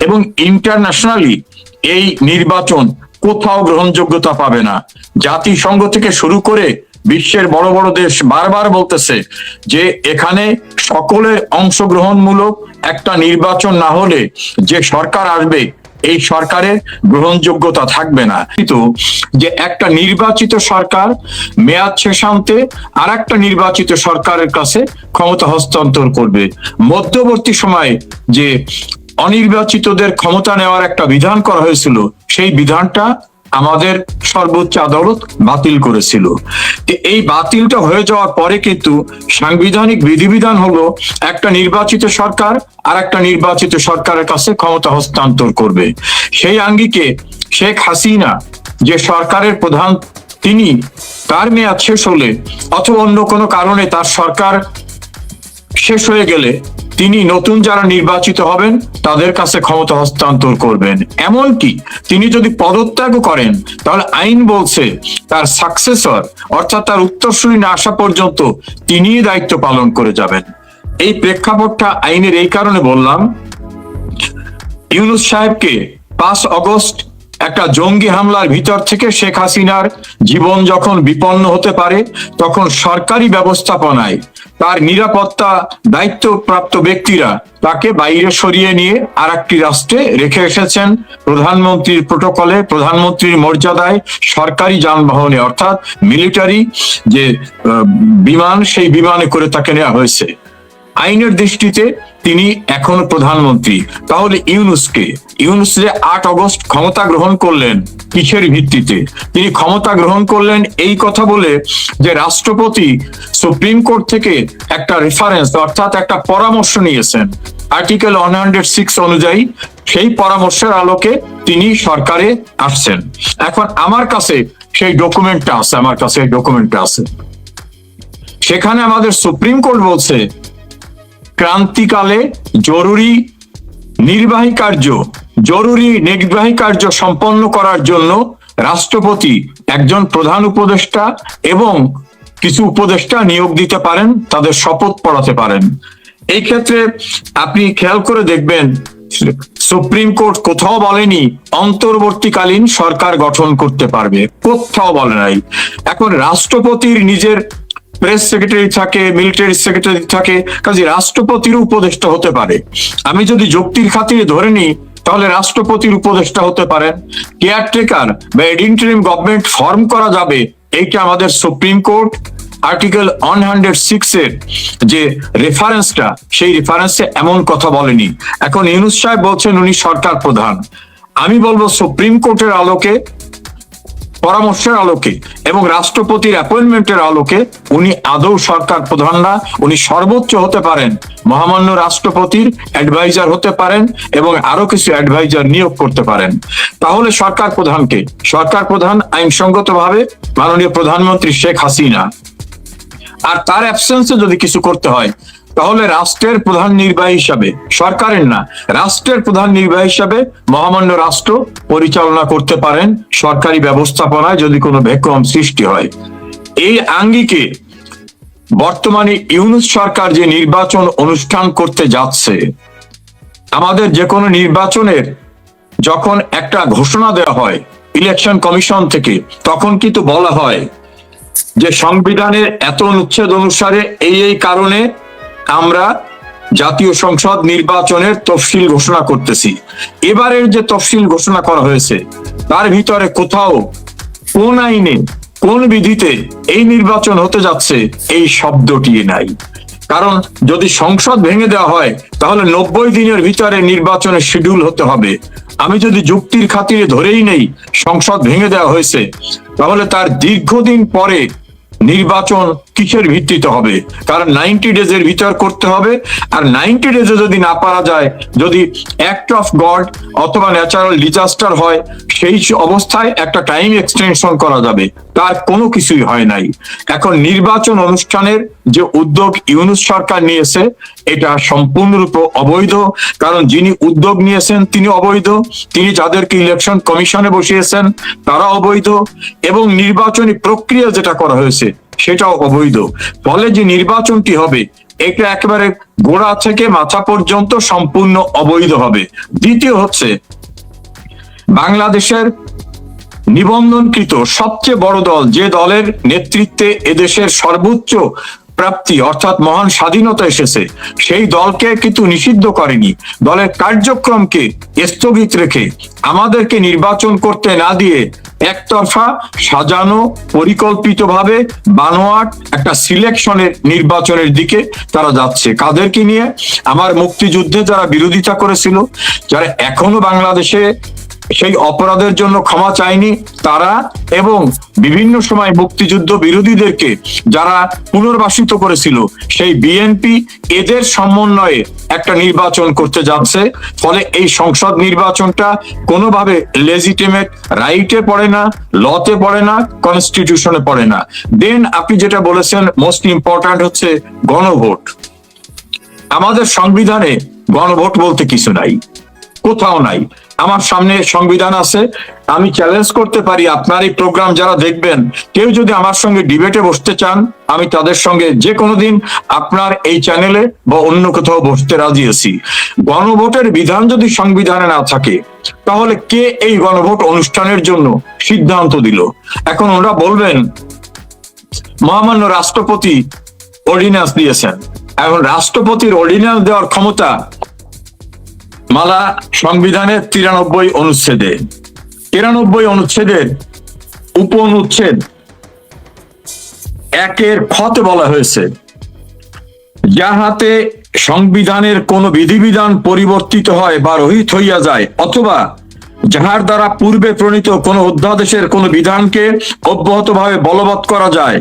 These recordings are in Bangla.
এবং ইন্টারন্যাশনালি এই নির্বাচন কোথাও গ্রহণযোগ্যতা পাবে না। জাতিসংঘ থেকে শুরু করে বিশ্বের বড় বড় দেশ বারবার বলতেছে যে এখানে সকলের অংশগ্রহণমূলক একটা নির্বাচন না হলে যে সরকার আসবে এই সরকারের গ্রহণযোগ্যতা থাকবে না। কিন্তু যে একটা নির্বাচিত সরকার মেয়াদ শেষান্তে আর একটা নির্বাচিত সরকারের কাছে ক্ষমতা হস্তান্তর করবে। মধ্যবর্তী সময়ে যে অনির্বাচিতদের ক্ষমতা নেওয়ার একটা বিধান করা হয়েছিল সেই বিধানটা আমাদের সর্বোচ্চ আদালত বাতিল করেছিল। এই বাতিলটা হয়ে যাওয়ার পরে কিন্তু সাংবিধানিক বিধিবিধান হলো একটা নির্বাচিত সরকার আর একটা নির্বাচিত সরকারের কাছে ক্ষমতা হস্তান্তর করবে। সেই আঙ্গিকে শেখ হাসিনা যে সরকারের প্রধান, তিনি তার মেয়াদ শেষ হলে অথবা অন্য কোনো কারণে তার সরকার শেষ হয়ে গেলে তিনি নতুন যারা নির্বাচিত হবেন তাদের কাছে ক্ষমতা হস্তান্তর করবেন। এমনকি তিনি যদি পদত্যাগও করেন তাহলে আইন বলছে তার সাকসেসর অর্থাৎ তার উত্তরসূরি না আসা পর্যন্ত তিনিই দায়িত্ব পালন করে যাবেন। এই প্রেক্ষাপটটা আইনের এই কারণে বললাম, ইউনূস সাহেবকে 5 অগস্ট একটা জঙ্গি হামলার ভিতর থেকে শেখ হাসিনার জীবন যখন বিপন্ন হতে পারে তখন সরকারি ব্যবস্থাপনায় তার নিরাপত্তা দায়িত্বপ্রাপ্ত ব্যক্তিরা তাকে বাইরে সরিয়ে নিয়ে আর একটি রাষ্ট্রে রেখে এসেছেন প্রধানমন্ত্রীর প্রোটোকলে, প্রধানমন্ত্রীর মর্যাদায়, সরকারি যানবাহনে অর্থাৎ মিলিটারি যে বিমান সেই বিমানে করে তাকে নেওয়া হয়েছে। আইনের দৃষ্টিতে তিনি এখনো প্রধানমন্ত্রী। তাহলে ইউনূস যে 8 অগস্ট ক্ষমতা গ্রহণ করলেন কিসের ভিত্তিতে? তিনি ক্ষমতা গ্রহণ করলেন এই কথা বলে যে রাষ্ট্রপতি সুপ্রিম কোর্ট থেকে একটা রেফারেন্স অর্থাৎ একটা পরামর্শ নিয়েছেন আর্টিকেল 106 অনুযায়ী, সেই পরামর্শের আলোকে তিনি সরকারে আসছেন। এখন আমার কাছে সেই ডকুমেন্টটা আছে, সেখানে আমাদের সুপ্রিম কোর্ট বলছে ক্রান্তিকালে জরুরি নির্বাহী কার্য সম্পন্ন করার জন্য রাষ্ট্রপতি একজন প্রধান উপদেষ্টা এবং কিছু উপদেষ্টা নিয়োগ দিতে পারেন, তাদের শপথ পড়াতে পারেন। এই ক্ষেত্রে আপনি খেয়াল করে দেখবেন সুপ্রিম কোর্ট কোথাও বলেনি অন্তর্বর্তীকালীন সরকার গঠন করতে পারবে, কোথাও বলে নাই। এখন রাষ্ট্রপতির নিজের প্রেস সেক্রেটারি থাকে, মিলিটারি সেক্রেটারি থাকে, কাজে রাষ্ট্রপতির উপদেষ্টা হতে পারে। আমি যদি যুক্তির খাতিরে ধরে নিই তাহলে রাষ্ট্রপতির উপদেষ্টা হতে পারেন, কেয়ারটেকার বা ইন্টারিম গভর্নমেন্ট ফর্ম করা যাবে, এইটা আমাদের সুপ্রিম কোর্ট আর্টিকেল 106 এর যে রেফারেন্সটা সেই রেফারেন্সে এমন কথা বলেনি। এখন ইউনূস সাহেব বলছেন উনি সরকার প্রধান। আমি বলবো সুপ্রিম কোর্টের আলোকে, পরামর্শের আলোকে এবং রাষ্ট্রপতির অ্যাপয়েন্টমেন্টের আলোকে উনি আদৌ সরকার প্রধান না, উনি সর্বোচ্চ হতে পারেন মহামান্য রাষ্ট্রপতির অ্যাডভাইজার হতে পারেন এবং আরো কিছু অ্যাডভাইজার নিয়োগ করতে পারেন। তাহলে সরকার প্রধান আইনসঙ্গতভাবে মাননীয় প্রধানমন্ত্রী শেখ হাসিনা। আর তার অ্যাবসেন্সে যদি কিছু করতে হয় তাহলে রাষ্ট্রের প্রধান নির্বাহী হিসাবে, সরকারের না, রাষ্ট্রের প্রধান নির্বাহী হিসাবে মহামান্য রাষ্ট্র পরিচালনা করতে পারেন সরকারি ব্যবস্থাপনায় যদি কোনো ভ্যাকুয়াম সৃষ্টি হয়। এই আঙ্গিকে বর্তমানে ইউনূস সরকার যে নির্বাচন অনুষ্ঠান করতে যাচ্ছে, আমাদের যে কোনো নির্বাচনের যখন একটা ঘোষণা দেওয়া হয় ইলেকশন কমিশন থেকে, তখন কিন্তু বলা হয় যে সংবিধানের এত অনুচ্ছেদ অনুসারে এই কারণে আমরা জাতীয় সংসদ নির্বাচনের তফসিল ঘোষণা করতেছি। এবারের যে তফসিল ঘোষণা করা হয়েছে তার ভিতরে কোথাও কোন আইনে কোন বিধিতে এই নির্বাচন হতে যাচ্ছে এই শব্দটি নাই। কারণ যদি সংসদ ভেঙে দেওয়া হয় তাহলে 90 দিনের ভিতরে নির্বাচনের শিডিউল হতে হবে। আমি যদি যুক্তির খাতিরে ধরেই নেই সংসদ ভেঙে দেওয়া হয়েছে, তাহলে তার দীর্ঘদিন পরে নির্বাচন কিসের ভিত্তিতে হবে? কারণ 90 ডেজের ভিতর করতে হবে। আর 90 ডেজে যদি না পারা যায়, যদি অ্যাক্ট অফ গড অথবা ন্যাচারাল ডিজাস্টার হয়, সেই অবস্থায় একটা টাইম এক্সটেনশন করা যাবে। তার কোনো কিছুই হয় নাই। এখন নির্বাচন অনুষ্ঠানের যে উদ্যোগ ইউনূস সরকার নিয়েছে এটা সম্পূর্ণরূপে অবৈধ। কারণ যিনি উদ্যোগ নিয়েছেন তিনি অবৈধ, তিনি যাদেরকে ইলেকশন কমিশনে বসিয়েছেন তারা অবৈধ, এবং নির্বাচনী প্রক্রিয়া যেটা করা হয়েছে সেটাও অবৈধ। ফলে যে নির্বাচনটি হবে এটা একেবারে গোড়া থেকে মাথা পর্যন্ত সম্পূর্ণ অবৈধ হবে। দ্বিতীয় হচ্ছে, বাংলাদেশের নিবন্ধনকৃত সবচেয়ে বড় দল, যে দলের নেতৃত্বে এদেশের সর্বোচ্চ প্রাপ্তি অর্থাৎ মহান স্বাধীনতা এসেছে, সেই দলকে কিন্তু নিষিদ্ধ করেনি। দলের কার্যক্রমকে স্থগিত রেখে আমাদেরকে নির্বাচন করতে না দিয়ে একতরফা সাজানো পরিকল্পিতভাবে বানোয়াট একটা সিলেকশনের নির্বাচনের দিকে তারা যাচ্ছে। কাদেরকে নিয়ে? আমার মুক্তিযুদ্ধে যারা বিরোধিতা করেছিল, যারা এখনো বাংলাদেশে সেই অপরাধের জন্য ক্ষমা চায়নি তারা, এবং বিভিন্ন সময় মুক্তিযুদ্ধ বিরোধীদেরকে যারা পুনর্বাসিত করেছিল সেই বিএনপি, এদের সমন্বয়ে একটা নির্বাচন করতে যাচ্ছে। ফলে এই সংসদ নির্বাচনটা কোনোভাবে লেজিটিমেট রাইটে পড়ে না, লতে পড়ে না, কনস্টিটিউশনে পড়ে না। দেন আপনি যেটা বলেছেন মোস্ট ইম্পর্ট্যান্ট হচ্ছে গণভোট। আমাদের সংবিধানে গণভোট বলতে কিছু নাই, কোথাও নাই। আমার সামনে সংবিধান আছে, আমি চ্যালেঞ্জ করতে পারি, আপনার এই প্রোগ্রাম যারা দেখবেন, কেউ যদি আমার সঙ্গে ডিবেটে বসতে চান, আমি তাদের সঙ্গে যে কোনো দিন আপনার এই চ্যানেলে বা অন্য কোথাও বসতে রাজি আছি। গণভোটের বিধান যদি সংবিধানে না থাকে, তাহলে কে এই গণভোট অনুষ্ঠানের জন্য সিদ্ধান্ত দিল? এখন ওরা বলবেন মহামান্য রাষ্ট্রপতি অর্ডিন্যান্স দিয়েছেন। এখন রাষ্ট্রপতির অর্ডিন্যান্স দেওয়ার ক্ষমতা মালা সংবিধানের 93 অনুচ্ছেদে, 93 অনুচ্ছেদের উপ অনুচ্ছেদ 1 খতে বলা হয়েছে, যাহাতে সংবিধানের কোন বিধিবিধান পরিবর্তিত হয় বা রহিত হইয়া যায়, অথবা যাহার দ্বারা পূর্বে প্রণীত কোন অধ্যাদেশের কোন বিধানকে অব্যাহতভাবে বলবৎ করা যায়,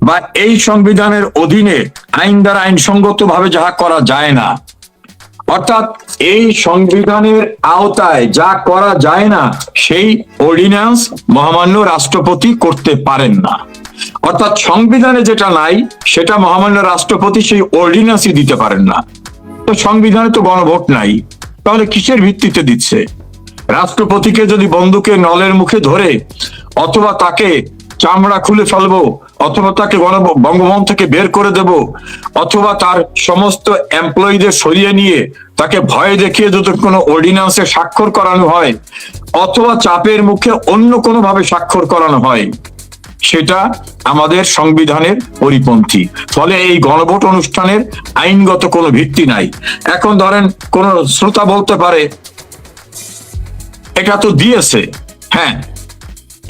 বা এই সংবিধানের অধীনে আইন দ্বারা আইনসঙ্গত ভাবে যাহা করা যায় না। অর্থাৎ এই সংবিধানের আওতায় যা করা যায় না, সেই অর্ডিন্যান্স মহামান্য রাষ্ট্রপতি করতে পারেন না। অর্থাৎ সংবিধানে যেটা নাই সেটা মহামান্য রাষ্ট্রপতি সেই অর্ডিন্যান্সই দিতে পারেন না। তো সংবিধানে তো গণভোট নাই, তাহলে কিসের ভিত্তিতে দিচ্ছে? রাষ্ট্রপতিকে যদি বন্দুকের নলের মুখে ধরে, অথবা তাকে চামড়া খুলে ফেলবো, অথবা তাকে বঙ্গভবন থেকে বের করে দেব, অথবা তার সমস্ত এমপ্লয়ীদের সরিয়ে নিয়ে তাকে ভয় দেখিয়ে যদি কোনো অর্ডিন্যান্সে স্বাক্ষর করানো হয়, অথবা চাপের মুখে অন্য কোনো ভাবে স্বাক্ষর করানো হয়, সেটা আমাদের সংবিধানের পরিপন্থী। ফলে এই গণভোট অনুষ্ঠানের আইনগত কোনো ভিত্তি নাই। এখন ধরেন কোন শ্রোতা বলতে পারে এটা তো দিয়েছে। হ্যাঁ,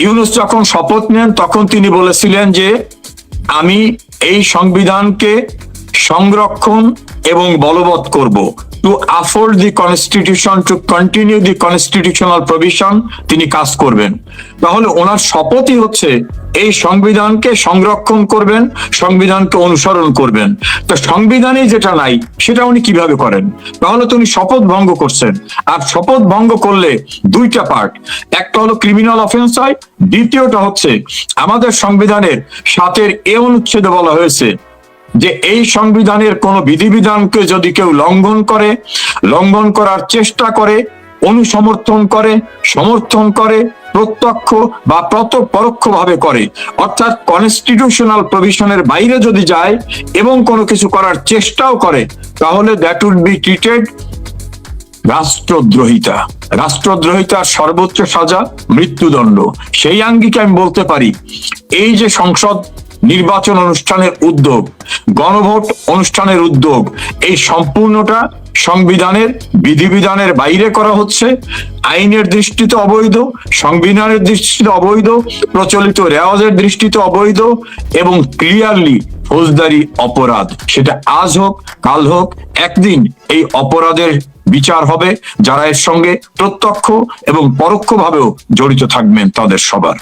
ইউনূস যখন শপথ নেন তখন তিনি বলেছিলেন যে আমি এই সংবিধানকে সংরক্ষণ এবং বলবৎ করব, to afford the constitution, to continue the constitutional provision, তিনি কাজ করবেন। তাহলে ওনার শপথই হচ্ছে এই সংবিধানকে সংরক্ষণ করবেন, সংবিধানকে অনুসরণ করবেন। তো সংবিধানে যেটা নাই সেটা উনি কিভাবে করেন? তাহলে তো উনি শপথ ভঙ্গ করছেন। আর শপথ ভঙ্গ করলে দুইটা পার্ট, একটা হলো ক্রিমিনাল অফেন্স হয়, দ্বিতীয়টা হচ্ছে আমাদের সংবিধানের 7 অনুচ্ছেদে বলা হয়েছে যে এই সংবিধানের কোন বিধিবিধানকে যদি কেউ লঙ্ঘন করে, লঙ্ঘন করার চেষ্টা করে, অনুসমর্থন করে, সমর্থন করে, প্রত্যক্ষ বা পরোক্ষভাবে করে, অর্থাৎ কনস্টিটিউশনাল প্রভিশনের বাইরে যদি যায় এবং কোনো কিছু করার চেষ্টাও করে, তাহলে দ্যাট উড বি ট্রিটেড রাষ্ট্রদ্রোহিতা। রাষ্ট্রদ্রোহিতার সর্বোচ্চ সাজা মৃত্যুদণ্ড। সেই আঙ্গিকে আমি বলতে পারি এই যে সংসদ নির্বাচন অনুষ্ঠানের উদ্যোগ, গণভোট অনুষ্ঠানের উদ্যোগ, এই সম্পূর্ণটা সংবিধানের বিধিবিধানের বাইরে করা হচ্ছে, আইনের দৃষ্টিতে অবৈধ, সংবিধানের দৃষ্টিতে অবৈধ, প্রচলিত রেওয়াজের দৃষ্টিতে অবৈধ, এবং ক্লিয়ারলি ফৌজদারি অপরাধ। সেটা আজ হোক কাল হোক, একদিন এই অপরাধের বিচার হবে যারা এর সঙ্গে প্রত্যক্ষ এবং পরোক্ষভাবেও জড়িত থাকবেন তাদের সবার।